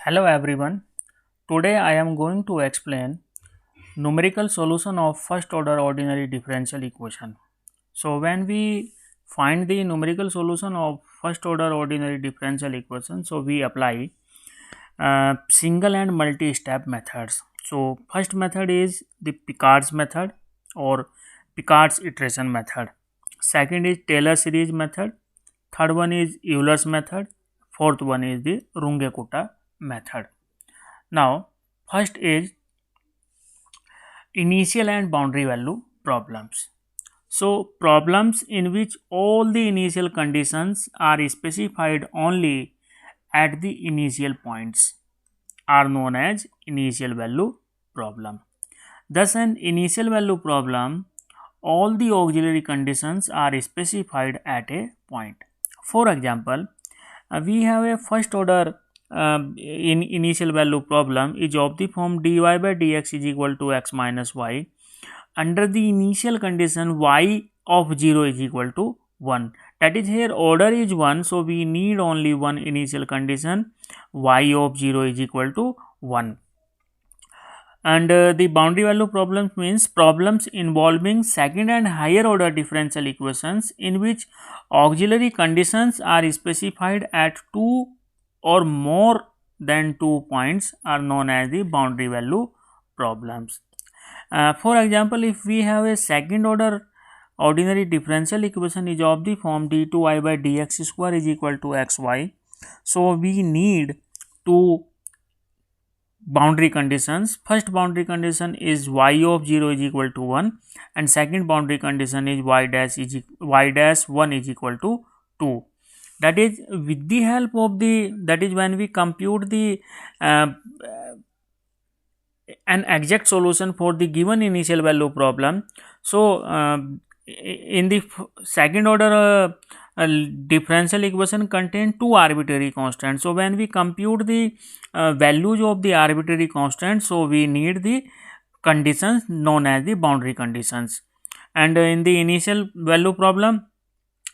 Hello everyone. Today I am going to explain numerical solution of first order ordinary differential equation. So when we find the numerical solution of first order ordinary differential equation, so we apply single and multi-step methods. So first method is the Picard's method or Picard's iteration method. Second is Taylor series method. Third one is Euler's method. Fourth one is the Runge-Kutta method. Now, first is initial and boundary value problems. So, problems in which all the initial conditions are specified only at the initial points are known as initial value problem. Thus, an initial value problem, all the auxiliary conditions are specified at a point. For example, we have a first order in initial value problem is of the form dy by dx is equal to x minus y under the initial condition y of 0 is equal to 1. That is, here order is 1, so we need only one initial condition, y of 0 is equal to 1. And the boundary value problems means problems involving second and higher order differential equations in which auxiliary conditions are specified at two or more than 2 points are known as the boundary value problems. For example, if we have a second order ordinary differential equation is of the form d2y by dx square is equal to xy, so we need two boundary conditions. First boundary condition is y of 0 is equal to 1 and second boundary condition is y dash 1 is equal to 2. That is, with the help of the, that is when we compute the an exact solution for the given initial value problem. So in the second order differential equation contain two arbitrary constants. So when we compute the values of the arbitrary constants, so we need the conditions known as the boundary conditions. And in the initial value problem,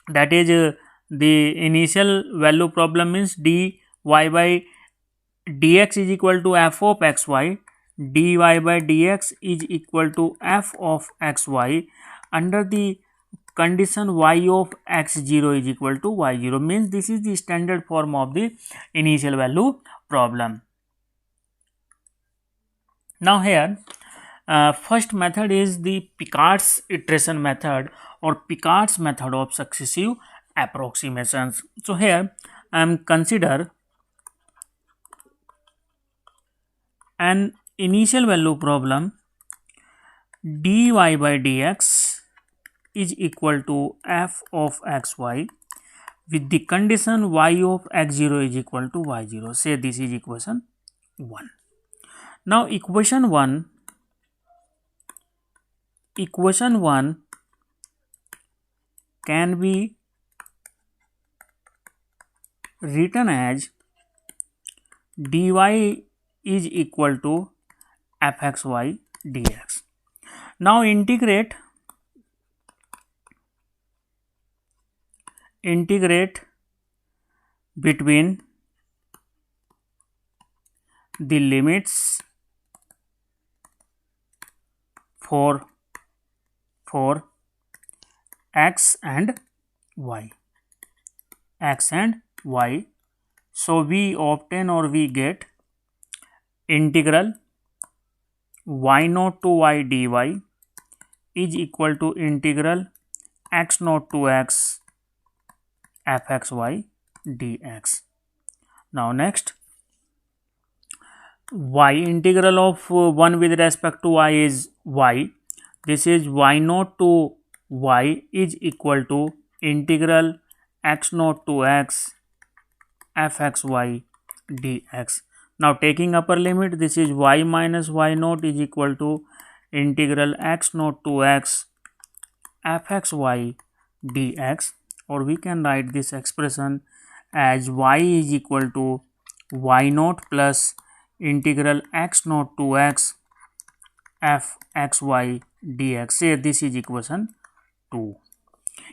that is the initial value problem means dy by dx is equal to f of xy, dy by dx is equal to f of xy under the condition y of x0 is equal to y0, means this is the standard form of the initial value problem. Now here first method is the Picard's iteration method or Picard's method of successive approximations. So here I am consider an initial value problem dy by dx is equal to f of xy with the condition y of x0 is equal to y0. Say this is equation 1. Now equation 1 can be written as dy is equal to fxy dx. Now integrate between the limits for x and y. So we obtain or we get integral y naught to y dy is equal to integral x naught to x fxy dx. Now next, y integral of 1 with respect to y is y. This is y naught to y is equal to integral x naught to x fxy dx. Now taking upper limit, this is y minus y naught is equal to integral x naught to x fxy dx, or we can write this expression as y is equal to y naught plus integral x naught to x fxy dx. Say this is equation 2.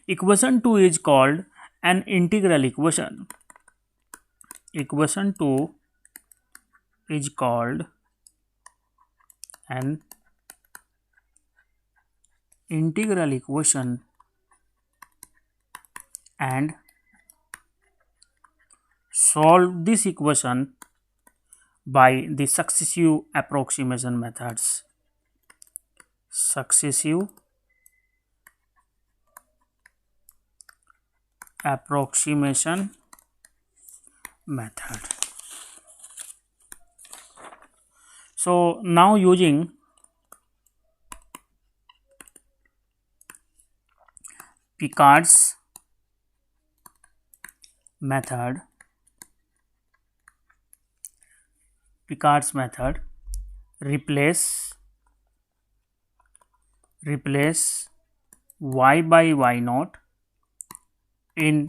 Equation 2 is called an integral equation. Equation 2 is called an integral equation and solve this equation by the successive approximation methods. Successive approximation method. So now using Picard's method, replace y by y naught in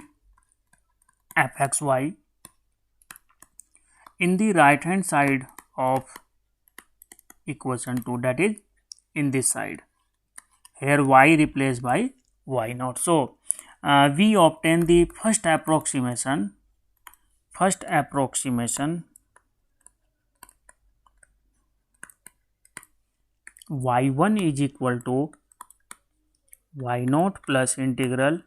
fxy in the right hand side of equation 2, that is in this side. Here y replaced by y naught. So we obtain the first approximation y1 is equal to y naught plus integral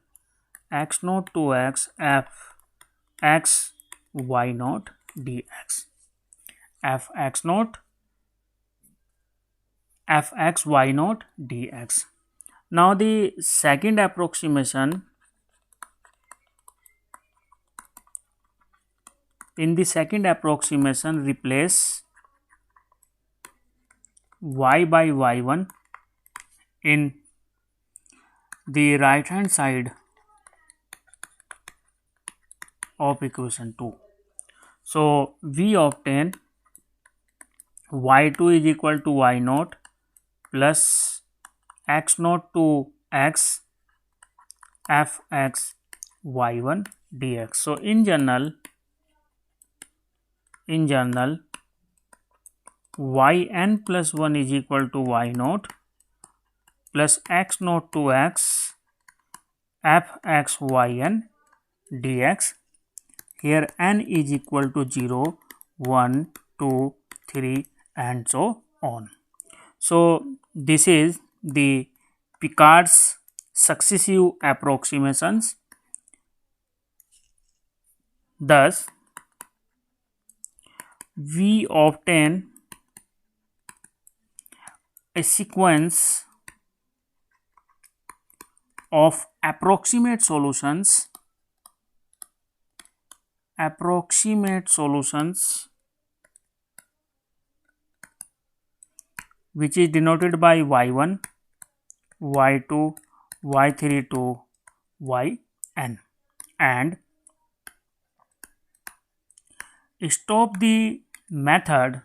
x naught to x f x y naught dx, f x y naught dx. Now the second approximation, replace y by y1 in the right hand side of equation 2. So we obtain y2 is equal to y naught plus x naught to x f x y1 dx. So in general yn plus 1 is equal to y naught plus x naught to x f x yn dx. Here n is equal to 0, 1, 2, 3 and so on. So this is the Picard's successive approximations. Thus we obtain a sequence of approximate solutions which is denoted by y1, y2, y3 to yn, and stop the method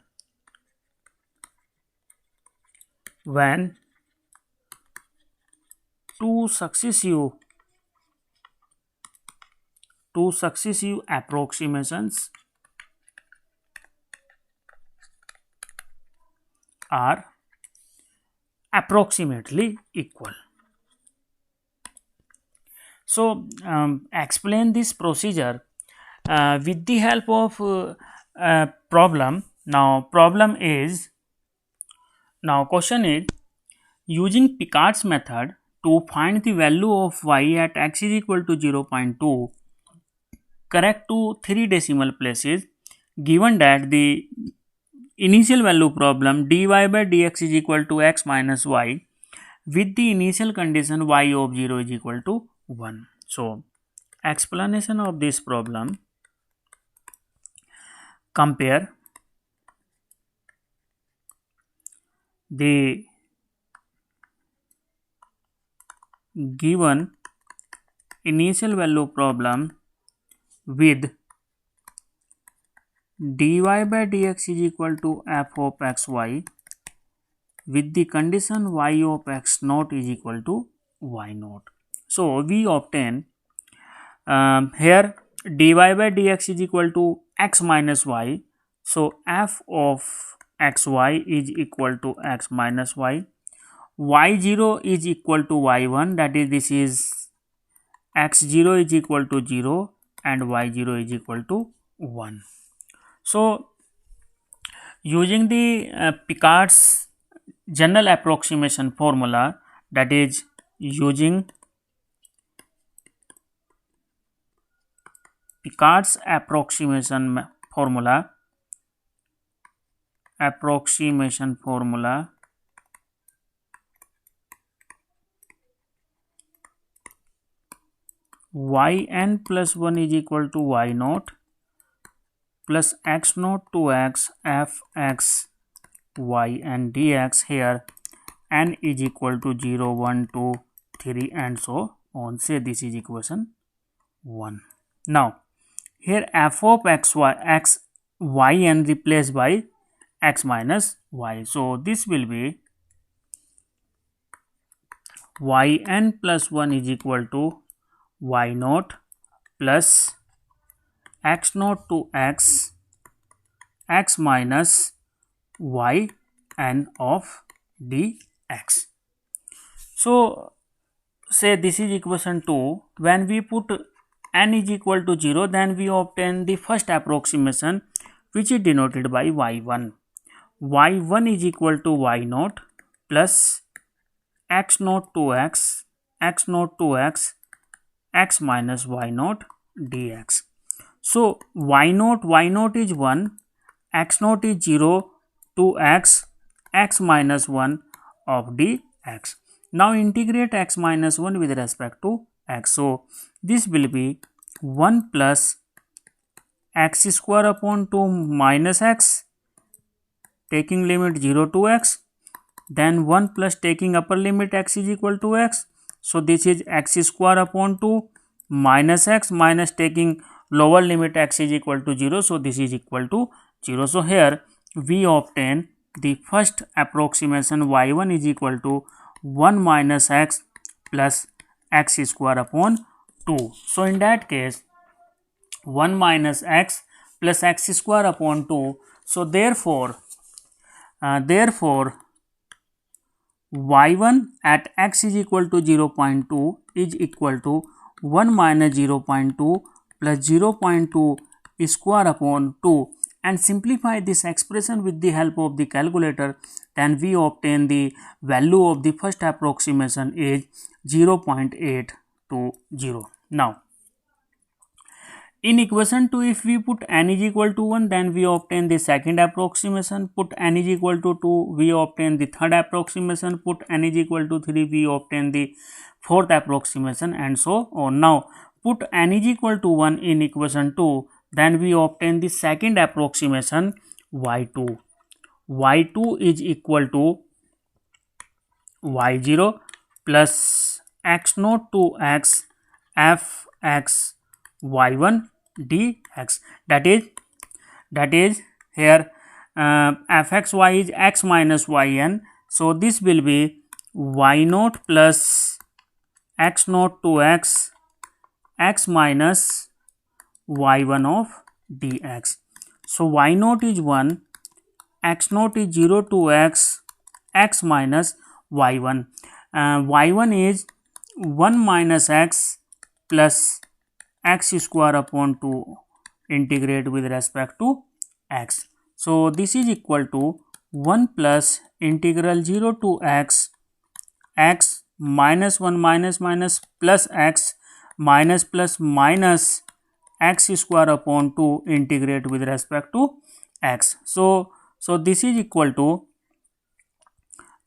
when two successive approximations are approximately equal. So explain this procedure with the help of problem. Now question is, using Picard's method to find the value of y at x is equal to 0.2 correct to 3 decimal places, given that the initial value problem dy by dx is equal to x minus y with the initial condition y of 0 is equal to 1. So explanation of this problem: compare the given initial value problem with dy by dx is equal to f of xy with the condition y of x naught is equal to y naught. So we obtain here dy by dx is equal to x minus y. So f of xy is equal to x minus y. y0 is equal to y1, that is this is x0 is equal to 0 and y0 is equal to 1. So Using the Picard's general approximation formula, that is using Picard's formula yn plus 1 is equal to y naught plus x naught to x f x y and dx. Here n is equal to 0, 1, 2, 3 and so on. Say this is equation 1. Now here f of x y n replaced by x minus y. So this will be yn plus 1 is equal to y naught plus x naught to x minus y n of dx. So say this is equation 2. When we put n is equal to 0, then we obtain the first approximation, which is denoted by y1. y1 is equal to y naught plus x naught to x naught to x minus y naught dx. So y naught is 1, x naught is 0 to x minus 1 of dx. Now integrate x minus 1 with respect to x. So this will be 1 plus x square upon 2 minus x, taking limit 0 to x, then 1 plus taking upper limit x is equal to x. So this is x square upon 2 minus x minus taking lower limit x is equal to 0. So this is equal to 0. So here we obtain the first approximation y1 is equal to 1 minus x plus x square upon 2. So in that case 1 minus x plus x square upon 2. So therefore y1 at x is equal to 0.2 is equal to 1 minus 0.2 plus 0.2 square upon 2, and simplify this expression with the help of the calculator, then we obtain the value of the first approximation is 0.820. Now in equation 2, if we put n is equal to 1, then we obtain the second approximation. Put n is equal to 2, we obtain the third approximation. Put n is equal to 3, we obtain the fourth approximation, and so on. Now put n is equal to 1 in equation 2, then we obtain the second approximation y2. y2 is equal to y0 plus x naught to x f x y1 dx. That is here fxy is x minus yn. So this will be y naught plus x naught to x minus y1 of dx. So y naught is 1, x naught is 0 to x minus y1. Y1 is 1 minus x plus x square upon 2 integrate with respect to x. So this is equal to 1 plus integral 0 to x minus 1 minus plus x minus plus minus x square upon 2 integrate with respect to x. So this is equal to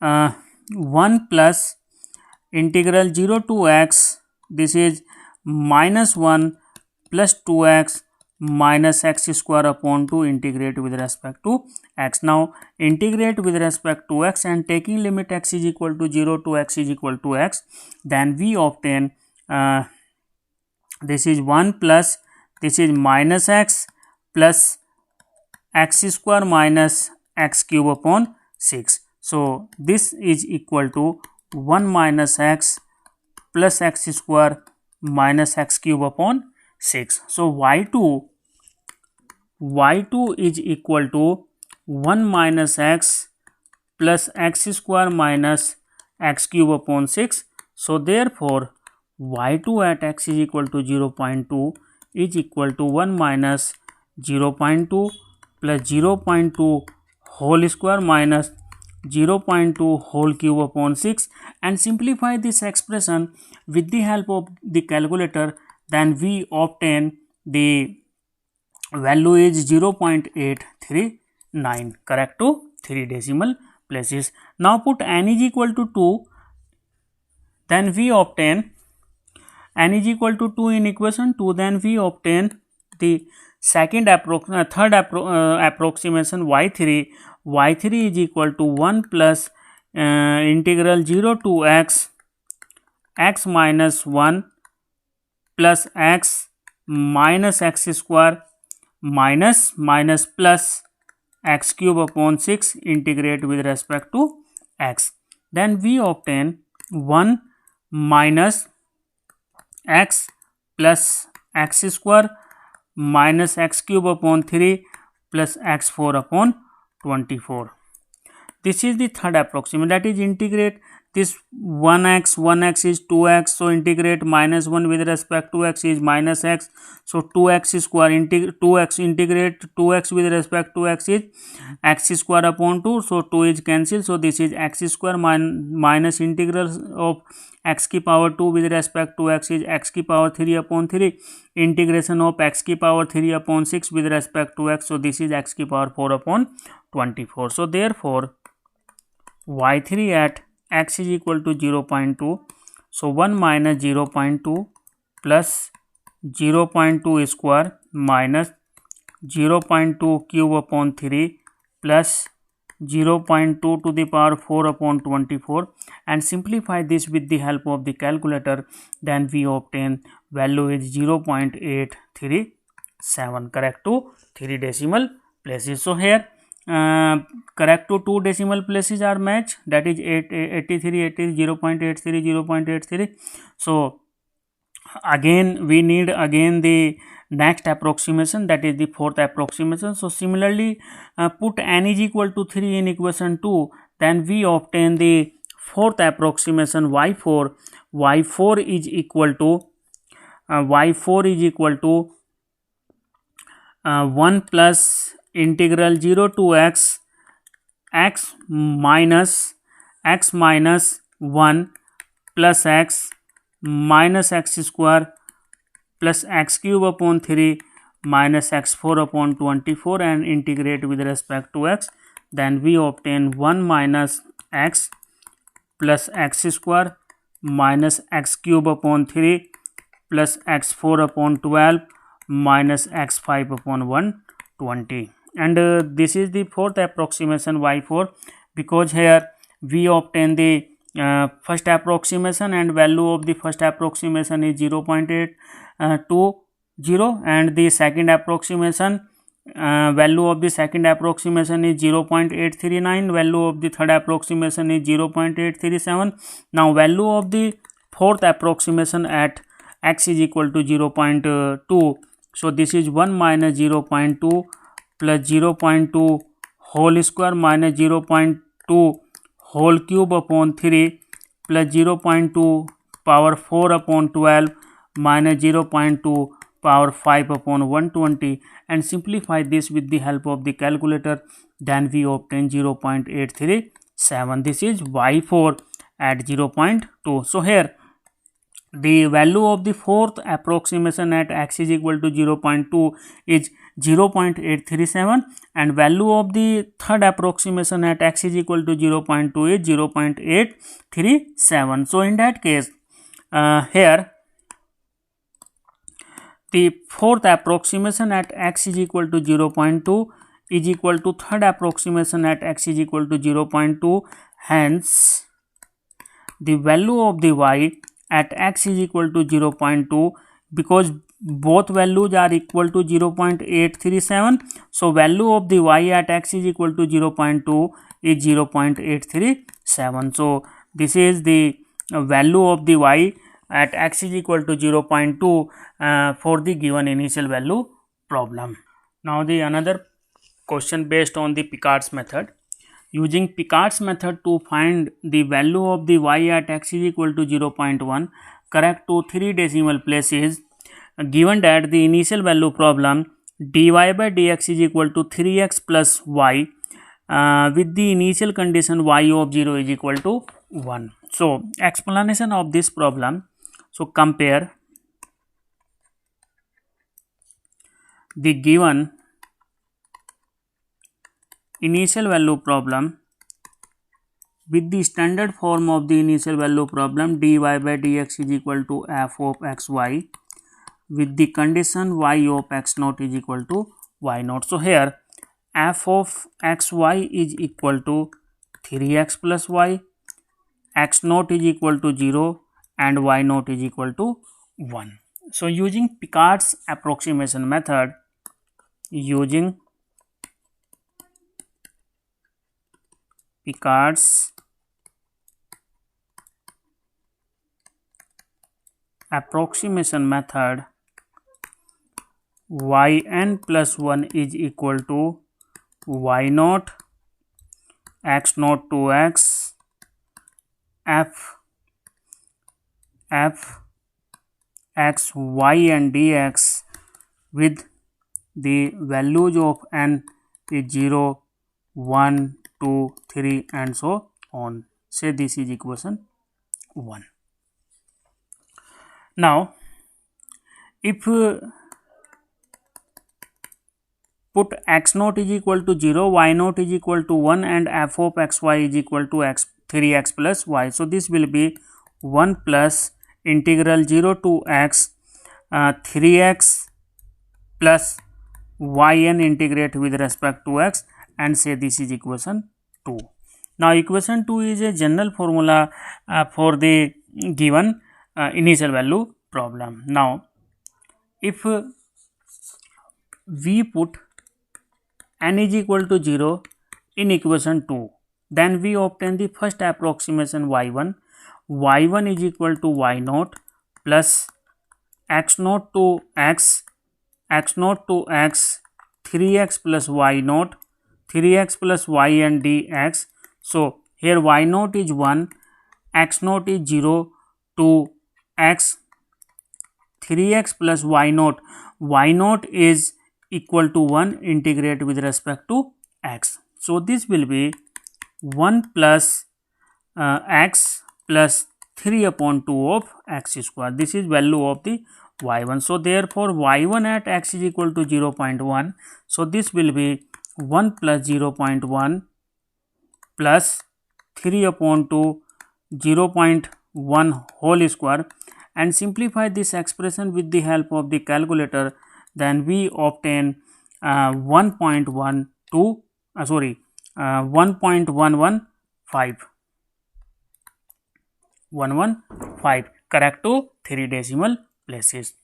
1 plus integral 0 to x, this is minus 1 plus 2x minus x square upon 2 integrate with respect to x. Now integrate with respect to x and taking limit x is equal to 0 to x is equal to x, then we obtain this is 1 plus this is minus x plus x square minus x cube upon 6. So this is equal to 1 minus x plus x square minus x cube upon 6. So y2 is equal to 1 minus x plus x square minus x cube upon 6. So therefore y2 at x is equal to 0.2 is equal to 1 minus 0.2 plus 0.2 whole square minus 0.2 whole cube upon 6, and simplify this expression with the help of the calculator, then we obtain the value is 0.839, correct to 3 decimal places. Now put n is equal to 2, then we obtain n is equal to 2 in equation 2, then we obtain the third approximation y3 is equal to 1 plus integral 0 to x minus 1 plus x minus x square minus plus x cube upon 6 integrate with respect to x. Then we obtain 1 minus x plus x square minus x cube upon 3 plus x4 upon 24. This is the third approximation, that is integrate this 1x is 2x, so integrate minus 1 with respect to x is minus x, so 2x square 2x integrate 2x with respect to x is x square upon 2, so 2 is cancelled, so this is x square minus integral of x की power 2 with respect to x is x की power 3 upon 3, integration of x की power 3 upon 6 with respect to x, so this is x की power 4 upon 24. So therefore y3 at x is equal to 0.2, so 1 minus 0.2 plus 0.2 square minus 0.2 cube upon 3 plus 0.2 to the power 4 upon 24, and simplify this with the help of the calculator, then we obtain value is 0.837, correct to 3 decimal places. So here correct to 2 decimal places are matched, that is 83, 0.83, 0.83. So again we need the next approximation, that is the fourth approximation. So similarly put n is equal to 3 in equation 2, then we obtain the fourth approximation y4 is equal to 1 plus integral 0 to x minus 1 plus x minus x square plus x cube upon 3 minus x4 upon 24, and integrate with respect to x, then we obtain 1 minus x plus x square minus x cube upon 3 plus x4 upon 12 minus x5 upon 120. And this is the fourth approximation y4, because here we obtain the first approximation, and value of the first approximation is 0.820, and the second approximation value of the second approximation is 0.839, value of the third approximation is 0.837. Now value of the fourth approximation at x is equal to 0.2, so this is 1 minus 0.2 plus 0.2 whole square minus 0.2 whole cube upon 3 plus 0.2 power 4 upon 12 minus 0.2 power 5 upon 120, and simplify this with the help of the calculator, then we obtain 0.837. This is y4 at 0.2. So here the value of the fourth approximation at x is equal to 0.2 is 0.837, and value of the third approximation at x is equal to 0.2 is 0.837. So in that case here the fourth approximation at x is equal to 0.2 is equal to third approximation at x is equal to 0.2, hence the value of the y at x is equal to 0.2, because both values are equal to 0.837, so value of the y at x is equal to 0.2 is 0.837. So this is the value of the y at x is equal to 0.2 for the given initial value problem. Now the another question based on the Picard's method. Using Picard's method to find the value of the y at x is equal to 0.1, correct to 3 decimal places, given that the initial value problem dy by dx is equal to 3x plus y, with the initial condition y of 0 is equal to 1. So explanation of this problem. So compare the given initial value problem with the standard form of the initial value problem dy by dx is equal to f of xy with the condition y of x naught is equal to y naught. So here f of xy is equal to 3x plus y, x naught is equal to 0 and y naught is equal to 1. So using Picard's approximation method, using Picard's approximation method, yn plus 1 is equal to y naught, x naught to x, f x y and dx with the values of n is 0, 1, 2, 3 and so on. Say this is equation 1. Now if put x naught is equal to 0, y naught is equal to 1 and f of xy is equal to 3x plus y. So this will be 1 plus integral 0 to x 3x plus yn integrate with respect to x and say this is equation 2. Now equation 2 is a general formula for the given initial value problem. Now if we put n is equal to 0 in equation 2, then we obtain the first approximation y1. y1 is equal to y naught plus x naught to x, x naught to x, 3x plus y naught, 3x plus y and dx. So here y naught is 1, x naught is 0 to x, 3x plus y naught is equal to 1, integrate with respect to x. So this will be 1 plus x plus 3 upon 2 of x square. This is value of the y1. So therefore y1 at x is equal to 0.1. So this will be 1 plus 0.1 plus 3 upon 2 0.1 whole square, and simplify this expression with the help of the calculator. Then we obtain 1.115 correct to 3 decimal places.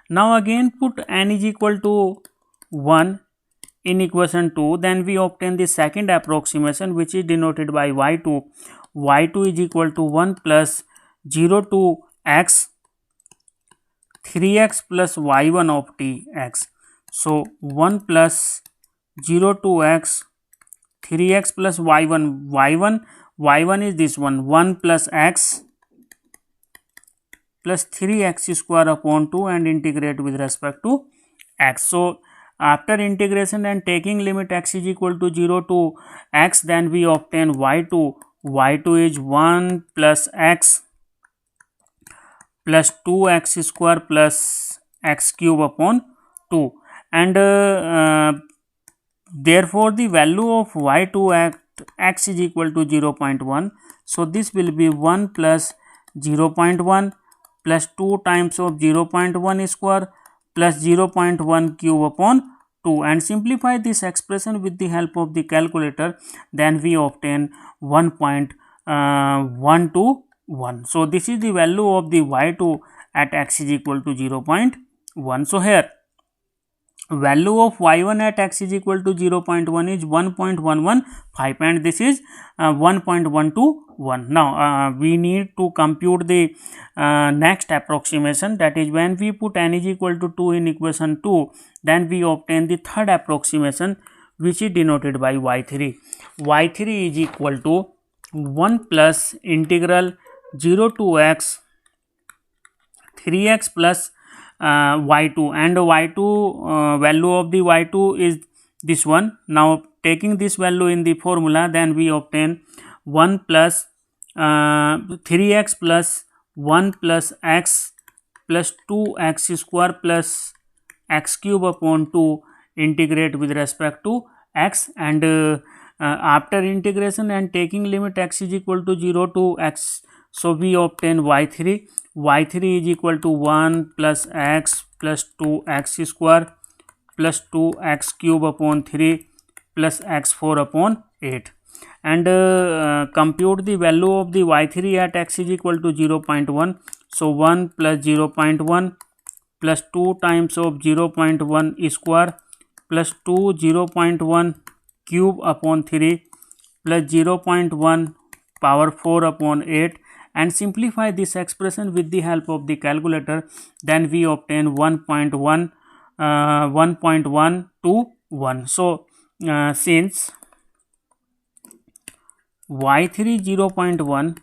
Now again put n is equal to 1 in equation 2, then we obtain the second approximation which is denoted by y2. y2 is equal to 1 plus 0 to x, 3x plus y1 of tx. So 1 plus 0 to x, 3x plus y1 is this one, 1 plus x plus 3x square upon 2 and integrate with respect to x. So after integration and taking limit x is equal to 0 to x, then we obtain y2. y2 is 1 plus x plus 2x square plus x cube upon 2, and therefore the value of y2 at x is equal to 0.1. So this will be 1 plus 0.1 plus 2 times of 0.1 square plus 0.1 cube upon 2, and simplify this expression with the help of the calculator. Then we obtain 1.121. So this is the value of the y2 at x is equal to 0.1. So here value of y1 at x is equal to 0.1 is 1.115 and this is 1.121. Now we need to compute the next approximation, that is when we put n is equal to 2 in equation 2, then we obtain the third approximation which is denoted by y3. y3 is equal to 1 plus integral 0 to x 3x plus y2, and y2 value of the y2 is this one. Now taking this value in the formula, then we obtain 1 plus 3x plus 1 plus x plus 2x square plus x cube upon 2 integrate with respect to x, and after integration and taking limit x is equal to 0 to x, so we obtain y3. Y3 is equal to 1 plus x plus 2x square plus 2x cube upon 3 plus x4 upon 8, and compute the value of the y3 at x is equal to 0.1. So 1 plus 0.1 plus 2 times of 0.1 square plus 2 0.1 cube upon 3 plus 0.1 power 4 upon 8, and simplify this expression with the help of the calculator, then we obtain 1.1 to 1. So since y3 0.1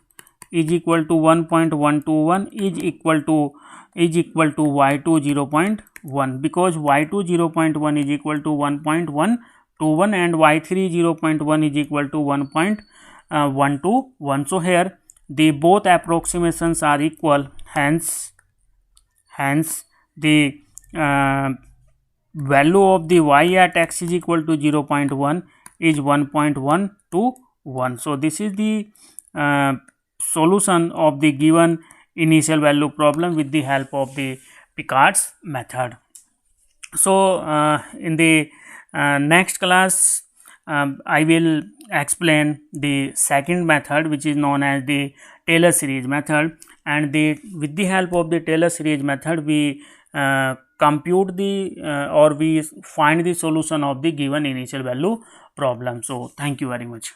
is equal to 1.121 is equal to y2 0.1, because y2 0.1 is equal to 1.121 and y3 0.1 is equal to 1.121. So here the both approximations are equal, hence the value of the y at x is equal to 0.1 is 1.121. So this is the solution of the given initial value problem with the help of the Picard's method. So in the next class I will explain the second method, which is known as the Taylor series method, and with the help of the Taylor series method we compute the or we find the solution of the given initial value problem. So thank you very much.